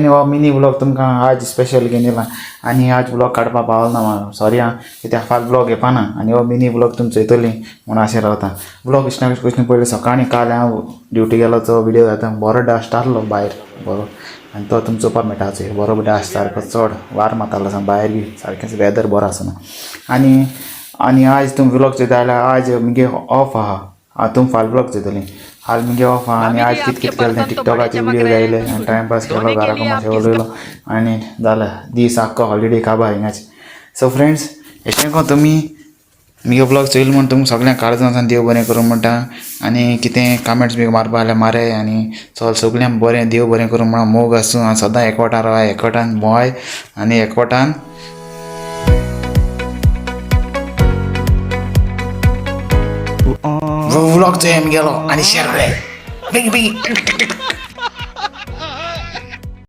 हो mini blog तुमकां आज स्पेशल घेवन येयला आनी आज ब्लॉग काडपा पावलो ना सॉरी आं कित्याक फाल ब्लॉग येवपाना आनी हो मिनी ब्लॉग तुमचो येतली म्हूण अशें रावता ब्लॉग इश्टा कशें पयलीं सकाळीं काल हांव ड्युटी गेलो तो व्हिडिओ घालता बरो डास्ट आहलो भायर बरो आनी तो तुमचो चोवपा मेळटा हाचेर बरो डास्ट सारको चड वार मारतालो सामको भायर बी सारकें वेदर बरो आसना आनी आज तुम ब्लॉग चोयता जाल्यार आज मगे ऑफ आहा तुम फाल ब्लॉग चोयतलीं हाल मगे ऑफ आहा आनी आज कितें कितें केलें तें टिकटॉकाचे व्हिडिओ घायले आनी टायमपास केलो घराको मातशें उलयलो आनी जालें दीस आख्खो हॉलिडे काबार हिंगाच सो फ्रेंड्स अशें को तुमी मगे ब्लॉग चोयलो म्हण तुमकां सगळ्यांक काळजां वचून देव बरें करूं म्हणटा आनी कितें कमेंट्स बी मारपा जाल्यार मारे आनी सगळ्यांक बरें देव बरें करूं म्हणून मोग आसूं आनी सदां एकवटान रावाय एकवटान भोंवाय आनी एकवटान व्लॉग चोय गेलो आनी शेअर बेगी बेगी